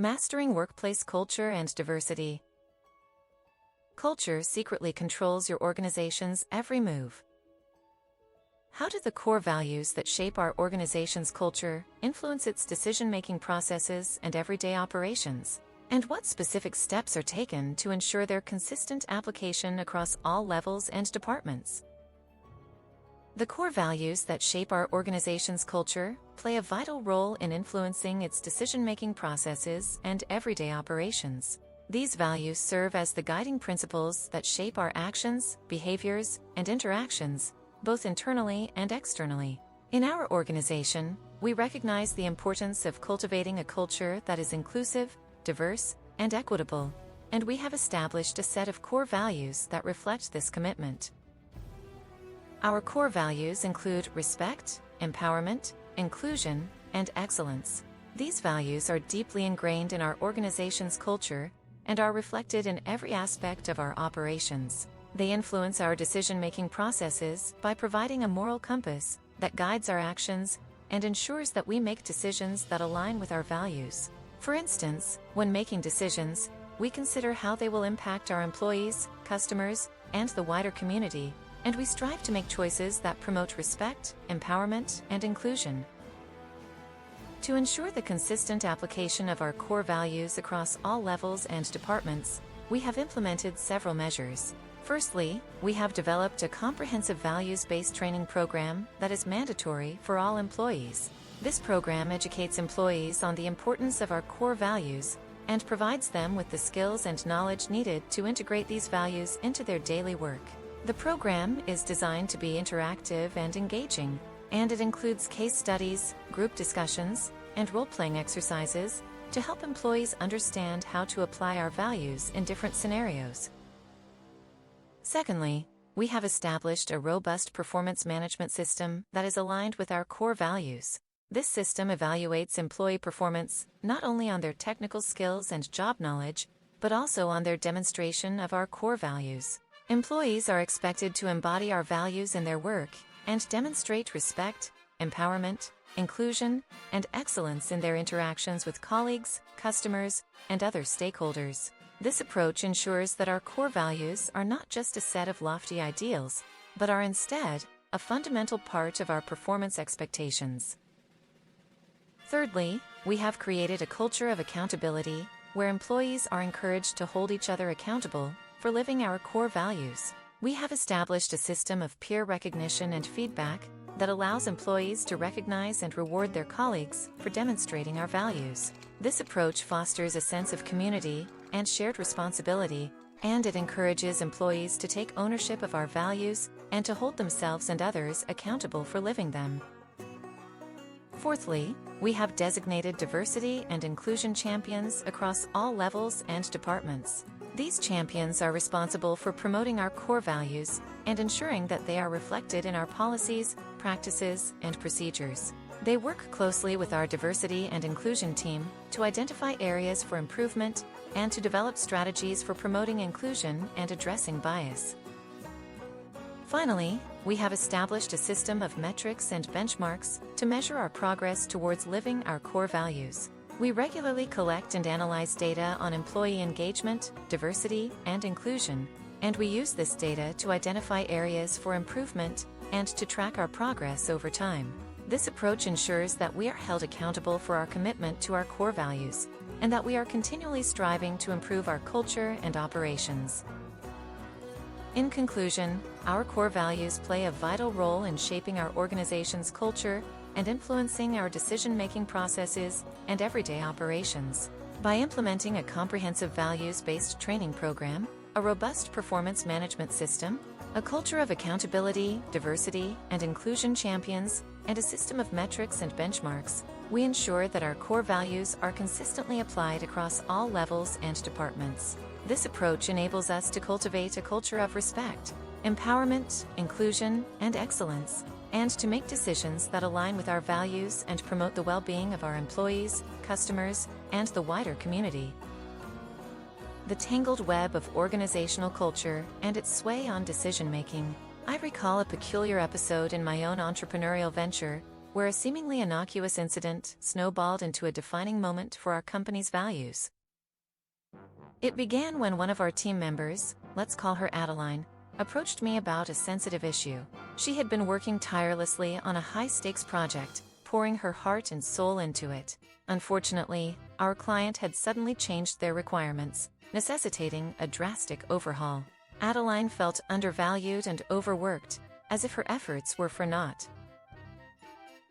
Mastering workplace culture and diversity. Culture secretly controls your organization's every move. How do the core values that shape our organization's culture influence its decision-making processes and everyday operations? And what specific steps are taken to ensure their consistent application across all levels and departments? The core values that shape our organization's culture play a vital role in influencing its decision-making processes and everyday operations. These values serve as the guiding principles that shape our actions, behaviors, and interactions, both internally and externally. In our organization, we recognize the importance of cultivating a culture that is inclusive, diverse, and equitable, and we have established a set of core values that reflect this commitment. Our core values include respect, empowerment, inclusion, and excellence. These values are deeply ingrained in our organization's culture and are reflected in every aspect of our operations. They influence our decision-making processes by providing a moral compass that guides our actions and ensures that we make decisions that align with our values. For instance, when making decisions, we consider how they will impact our employees, customers, and the wider community, and we strive to make choices that promote respect, empowerment, and inclusion. To ensure the consistent application of our core values across all levels and departments, we have implemented several measures. Firstly, we have developed a comprehensive values-based training program that is mandatory for all employees. This program educates employees on the importance of our core values and provides them with the skills and knowledge needed to integrate these values into their daily work. The program is designed to be interactive and engaging, and it includes case studies, group discussions, and role-playing exercises to help employees understand how to apply our values in different scenarios. Secondly, we have established a robust performance management system that is aligned with our core values. This system evaluates employee performance not only on their technical skills and job knowledge, but also on their demonstration of our core values. Employees are expected to embody our values in their work and demonstrate respect, empowerment, inclusion, and excellence in their interactions with colleagues, customers, and other stakeholders. This approach ensures that our core values are not just a set of lofty ideals, but are instead a fundamental part of our performance expectations. Thirdly, we have created a culture of accountability where employees are encouraged to hold each other accountable for living our core values. We have established a system of peer recognition and feedback that allows employees to recognize and reward their colleagues for demonstrating our values. This approach fosters a sense of community and shared responsibility, and it encourages employees to take ownership of our values and to hold themselves and others accountable for living them. Fourthly, we have designated diversity and inclusion champions across all levels and departments. These champions are responsible for promoting our core values and ensuring that they are reflected in our policies, practices, and procedures. They work closely with our diversity and inclusion team to identify areas for improvement and to develop strategies for promoting inclusion and addressing bias. Finally, we have established a system of metrics and benchmarks to measure our progress towards living our core values. We regularly collect and analyze data on employee engagement, diversity, and inclusion, and we use this data to identify areas for improvement and to track our progress over time. This approach ensures that we are held accountable for our commitment to our core values, and that we are continually striving to improve our culture and operations. In conclusion, our core values play a vital role in shaping our organization's culture and influencing our decision-making processes and everyday operations. By implementing a comprehensive values-based training program, a robust performance management system, a culture of accountability, diversity, and inclusion champions, and a system of metrics and benchmarks, we ensure that our core values are consistently applied across all levels and departments. This approach enables us to cultivate a culture of respect, empowerment, inclusion, and excellence, and to make decisions that align with our values and promote the well-being of our employees, customers, and the wider community. The tangled web of organizational culture and its sway on decision-making. I recall a peculiar episode in my own entrepreneurial venture where a seemingly innocuous incident snowballed into a defining moment for our company's values. It began when one of our team members, let's call her Adeline, approached me about a sensitive issue. She had been working tirelessly on a high-stakes project, pouring her heart and soul into it. Unfortunately, our client had suddenly changed their requirements, necessitating a drastic overhaul. Adeline felt undervalued and overworked, as if her efforts were for naught.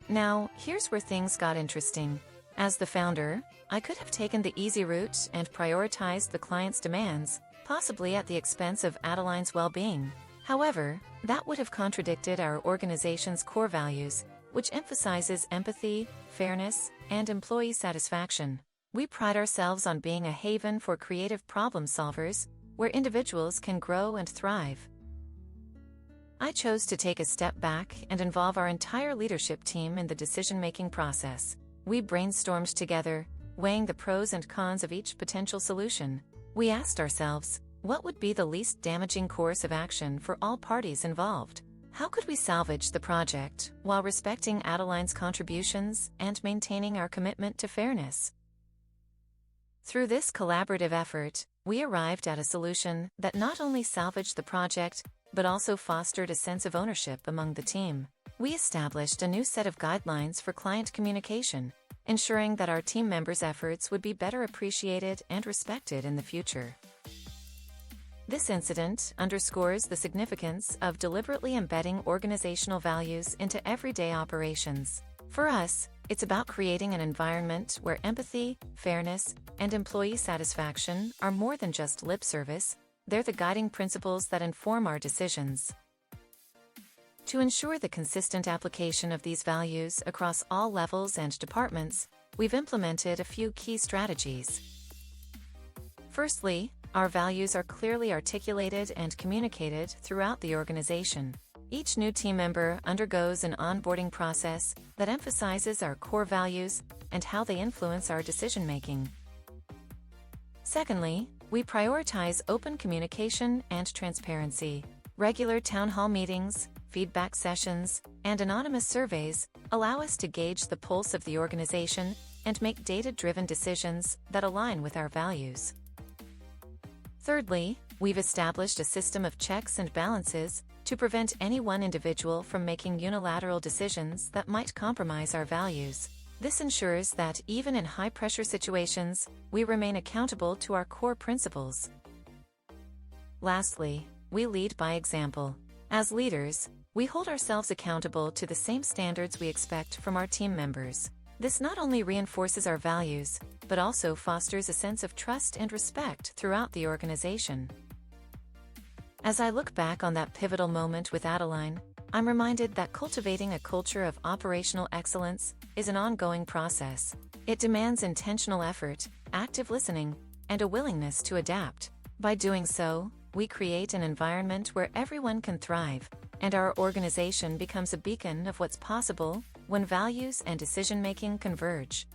Now, here's where things got interesting. As the founder, I could have taken the easy route and prioritized the client's demands, possibly at the expense of Adeline's well-being. However, that would have contradicted our organization's core values, which emphasizes empathy, fairness, and employee satisfaction. We pride ourselves on being a haven for creative problem solvers, where individuals can grow and thrive. I chose to take a step back and involve our entire leadership team in the decision-making process. We brainstormed together, weighing the pros and cons of each potential solution. We asked ourselves, what would be the least damaging course of action for all parties involved? How could we salvage the project while respecting Adeline's contributions and maintaining our commitment to fairness? Through this collaborative effort, we arrived at a solution that not only salvaged the project, but also fostered a sense of ownership among the team. We established a new set of guidelines for client communication, ensuring that our team members' efforts would be better appreciated and respected in the future. This incident underscores the significance of deliberately embedding organizational values into everyday operations. For us, it's about creating an environment where empathy, fairness, and employee satisfaction are more than just lip service. They're the guiding principles that inform our decisions. To ensure the consistent application of these values across all levels and departments, we've implemented a few key strategies. Firstly, our values are clearly articulated and communicated throughout the organization. Each new team member undergoes an onboarding process that emphasizes our core values and how they influence our decision-making. Secondly, we prioritize open communication and transparency. Regular town hall meetings, feedback sessions, and anonymous surveys allow us to gauge the pulse of the organization and make data-driven decisions that align with our values. Thirdly, we've established a system of checks and balances to prevent any one individual from making unilateral decisions that might compromise our values. This ensures that even in high-pressure situations, we remain accountable to our core principles. Lastly, we lead by example. As leaders, we hold ourselves accountable to the same standards we expect from our team members. This not only reinforces our values, but also fosters a sense of trust and respect throughout the organization. As I look back on that pivotal moment with Adeline, I'm reminded that cultivating a culture of operational excellence is an ongoing process. It demands intentional effort, active listening, and a willingness to adapt. By doing so, we create an environment where everyone can thrive, and our organization becomes a beacon of what's possible when values and decision-making converge.